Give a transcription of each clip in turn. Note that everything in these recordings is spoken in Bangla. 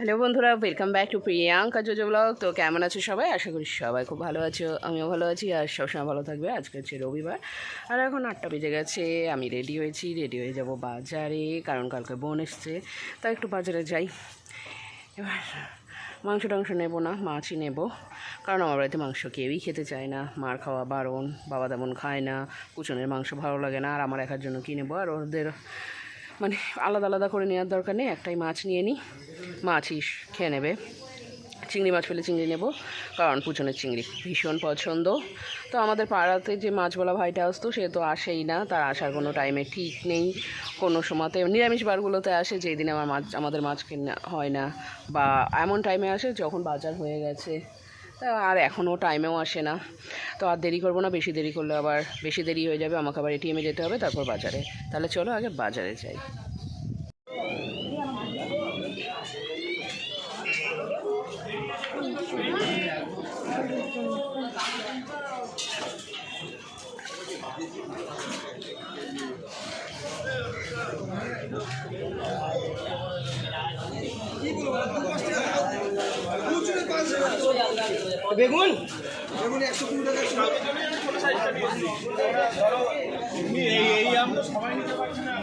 হ্যালো বন্ধুরা, welcome back to Priyanka JoJo blog. তো কেমন আছো সবাই? আশা করি সবাই খুব ভালো আছো, আমিও ভালো আছি আর সবসময় ভালো থাকবে। আজকে হচ্ছে রবিবার আর এখন 8টা বেজে গেছে। আমি রেডি হয়ে যাব বাজারে, কারণ কালকে বোন এসছে, তাই একটু বাজারে যাই। এবার মাংস টাংস নেবো না, মাছই নেব, কারণ আমার বাড়িতে মাংস কেউই খেতে চায় না। মার খাওয়া বারণ, বাবা তেমন খায় না, কুচনের মাংস ভালো লাগে না, আর আমার একার জন্য কী নেবো? আর ওদের মানে আলাদা আলাদা করে নেওয়ার দরকার নেই, একটাই মাছ নিয়ে নিই, মাছই খেয়ে নেবে। চিংড়ি মাছ পেলে চিংড়ি নেব, কারণ পুচনের চিংড়ি ভীষণ পছন্দ। তো আমাদের পাড়াতে যে মাছওয়ালা ভাইটা আসতো, সে তো আসেই না, তার আসার কোনো টাইমে ঠিক নেই। কোনো সময়তে নিরামিষ বারগুলোতে আসে, যেই দিনে আমাদের মাছ কেনা হয় না, বা এমন টাইমে আসে যখন বাজার হয়ে গেছে, তা আর এখনও টাইমেও আসে না। তো আর দেরি করবো না, বেশি দেরি করলে আবার বেশি দেরি হয়ে যাবে, আমাকে আবার এটিএমে যেতে হবে, তারপর বাজারে। তাহলে চলো আগে বাজারে যাই। বেগুন বেগুন 120 টাকা। এই আমরা সবাই নিতে পারছি না।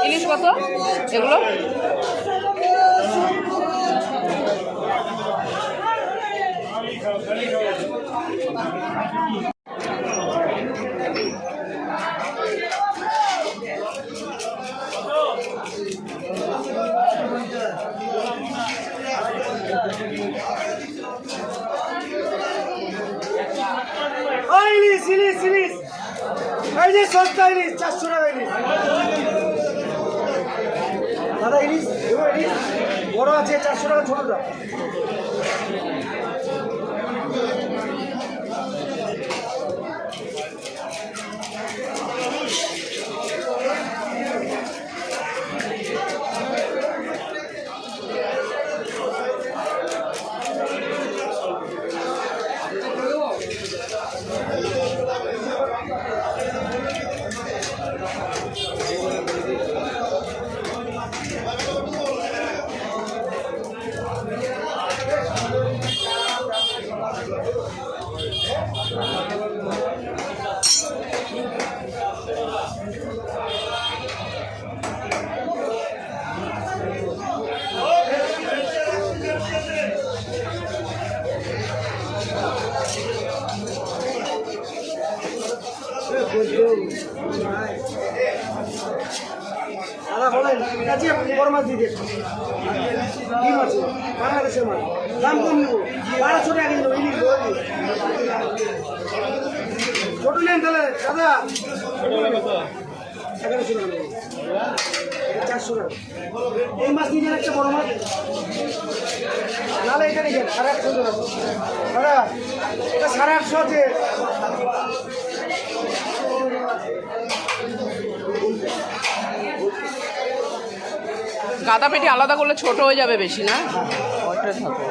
ইলিশ কত এগুলো? ইলিশ ইলিশ ইলিশ, এই যে সস্তা ইলিশ 400 টাকা ইলিশ। দাদা ইলিশ ইলিশ বড় আছে 400 টাকা, ছোটটা দাদা বলেন কাছে বড় মাছ দিয়ে দেন। কি মাছ? বাংলাদেশের মাছ, দাম কম নেবো, 1200 টাকা কিলো ইলিশ। ছোট নেন তাহলে দাদা, 1100 টাকা, 400 টাকা। এই মাছ নিয়ে যান, একটা বড় মাছ, নাহলে এটা নিয়ে যান 850 টাকা। দাদা এটা 850 আছে। গাদা পেটি আলাদা করলে ছোট হয়ে যাবে বেশি, না? ওইটা থাকো।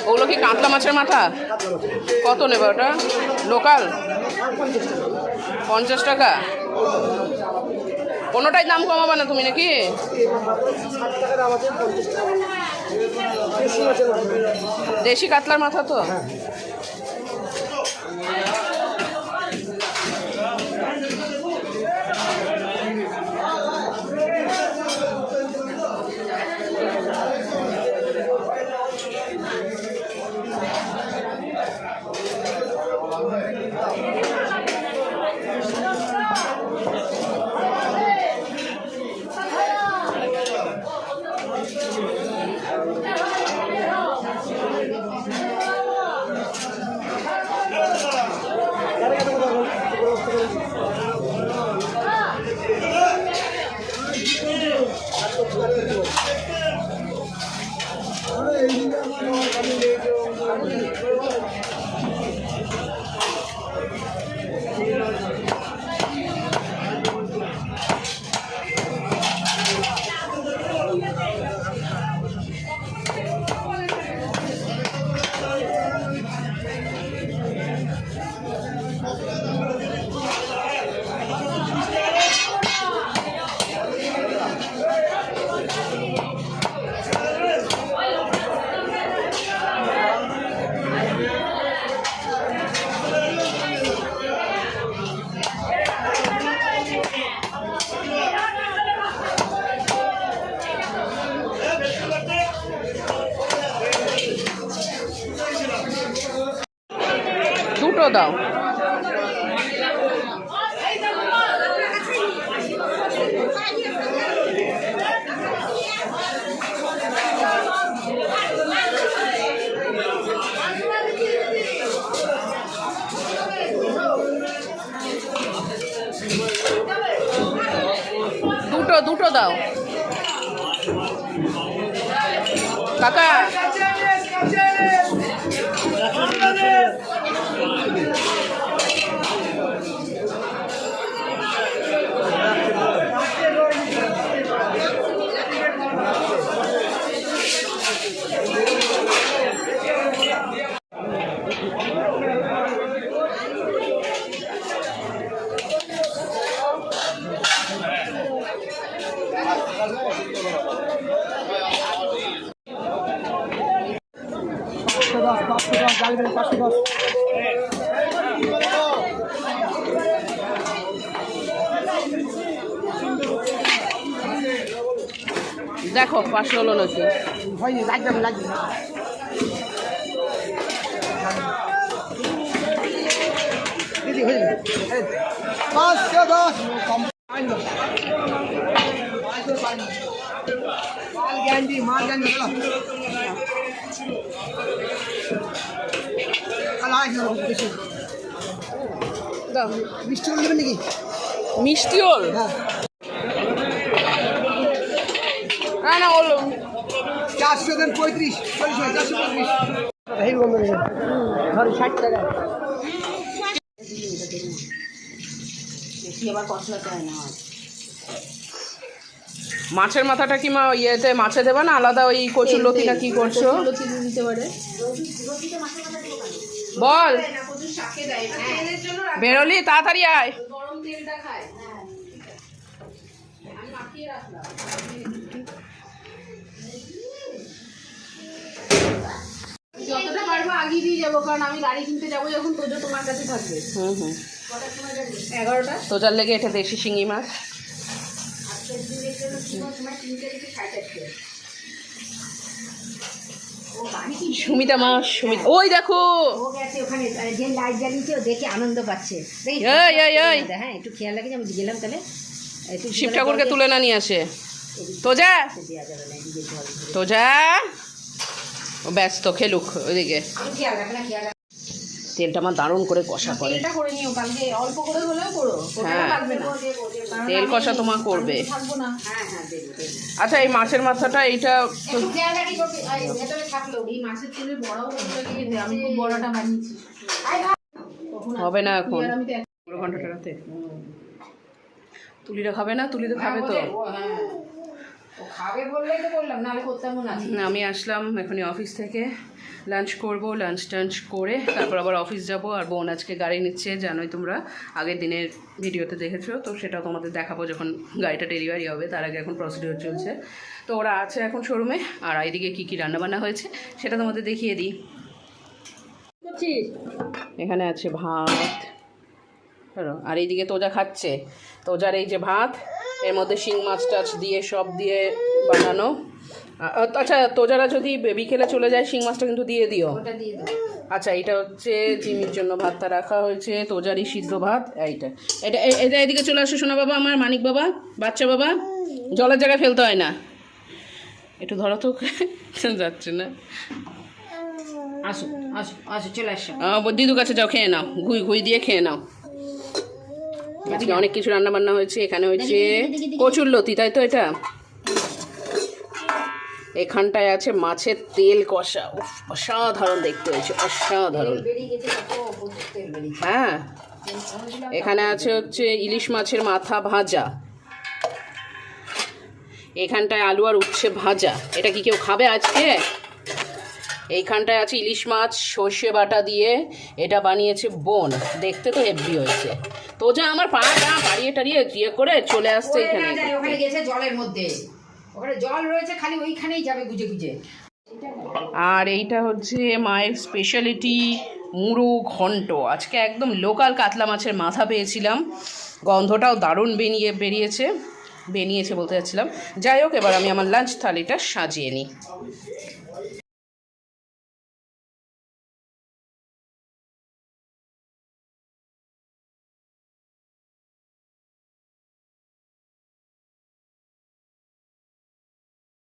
ওগুলো কি কাতলা মাছের মাথা? কত নেবে ওটা? লোকাল 50 টাকা। কোনোটাই দাম কমাবে না তুমি নাকি? দেশি কাতলার মাথা তো। দাও। দুটো দাও কাকা। দেখো 500 হলো নাকি হয়নি, লাগবে লাগবে। দিদি হয়ে যাবে 510 কম মাল গ্যান্ডি দাও। মিষ্টি নেবেন নাকি? মিষ্টি ওল হ্যাঁ, না না ওল 400 দেন 35 435 হেই বন্ধ নেই ধরে 60 টাকা। মাছের মাথাটা কি মা ইয়েতে মাছে দেবে না আলাদা ওই কচুর লতি না কি করছো? বল বেরোলি তাড়াতাড়ি আয়। যতটা পারবো আগিয়ে দিয়ে যাবো, কারণ আমি গাড়ি কিনতে যাবো যখন তোজো তোমার কাছে থাকবে। 11টা তোজার লেগে এটা দেশি শিঙি মাছ। সুমিতা মা সুমিতা ওই দেখো ও গেছে ওখানে, যে লাইট জ্বালিয়েছে ও দেখে আনন্দ পাচ্ছে। হ্যাঁ একটু খেয়াল রাখি, আমি গেলাম তাহলে একটু শিব ঠাকুরকে তুলে না নিয়ে আসে। তোজা তোজা ও ব্যস্ত খেলুক ওইদিকে। খেয়াল রাখ না, খেয়াল রাখ। তেলটা আমার দারুণ করে কষা করে। তেলটা করে নিও, কালকে অল্প করে হলেও করো, হ্যাঁ লাগবে না। তেল কষা তোমার করবে। থাকবো না। হ্যাঁ হ্যাঁ দেবো। আচ্ছা এই মাছের মাথাটা এইটা একটু খেয়াল রাখি, ভেতরে থাকলো এই মাছের তেলের বড়াও দিয়ে দে, আমি খুব বড়াটা বানিয়েছি। হবে না এখন আমি তো পুরো ঘন্টাটা রাতে তুলিরা খাবে না? তুলি তো খাবে তো। ও খাবে বললেই তো বললাম, নাহলে করতাম না। আমি আসলাম এখনই অফিস থেকে, লাঞ্চ করব, লাঞ্চ টাঞ্চ করে তারপর আবার অফিস যাব। আর বোন আজকে গাড়ি নিচ্ছে, জানোই তোমরা আগের দিনের ভিডিওতে দেখেছো, তো সেটাও তোমাদের দেখাবো যখন গাড়িটা ডেলিভারি হবে। তার আগে এখন প্রসিডিওর চলছে, তো ওরা আছে এখন শোরুমে। আর এইদিকে কী কী রান্নাবান্না হয়েছে সেটা তোমাদের দেখিয়ে দিই। এখানে আছে ভাত, আর এইদিকে তোজা খাচ্ছে। তোজার এই যে ভাত, এর মধ্যে শিং মাছ টাছ দিয়ে সব দিয়ে বানানো। আচ্ছা তোজারা যদি বিকেলে চলে যায় শিং মাছটা কিন্তু দিয়ে দিও। আচ্ছা এইটা হচ্ছে জিমির জন্য ভাতটা রাখা হয়েছে, তোজারই সিদ্ধ ভাত। এইটা এটা এটা এদিকে চলে আসো শোনা বাবা, আমার মানিক বাবা, বাচ্চা বাবা, জলের জায়গায় ফেলতে হয় না। একটু ধরো তো যাচ্ছে না। আসো আসো আসো, চলে আসো। দিদু কাছে যাও, খেয়ে নাও, ঘুই দিয়ে খেয়ে নাও। আজকে অনেক কিছু রান্না বান্না হয়েছে। এখানে হয়েছে কচুর লতি, তাই তো? এটা এখানটায় আছে মাছের তেল কষা, অসাধারণ দেখতে হয়েছে, অসাধারণ। হ্যাঁ এখানে আছে হচ্ছে ইলিশ মাছের মাথা ভাজা, এখানটায় আলু আর উচ্ছে ভাজা। এটা কি কেউ খাবে আজকে? এইখানটায় আছে ইলিশ মাছ সর্ষে বাটা দিয়ে, এটা বানিয়েছে বোন। দেখতে তো হেভি হয়েছে। তো যা আমার পাটা বাড়িয়ে টাড়িয়ে ইয়ে করে চলে আসছে এখানে। ওখানে গেছে জলের মধ্যে, ওখানে জল রয়েছে, খালি ওইখানেই যাবে গুজে গুজে। আর এইটা হচ্ছে মায়ের স্পেশালিটি মুড়ো ঘন্ট। আজকে একদম লোকাল কাতলা মাছের মাথা পেয়েছিলাম, গন্ধটাও দারুণ বেরিয়েছে বলতে যাচ্ছিলাম। যাই হোক, এবার আমি আমার লাঞ্চ থালিটা সাজিয়ে নিই।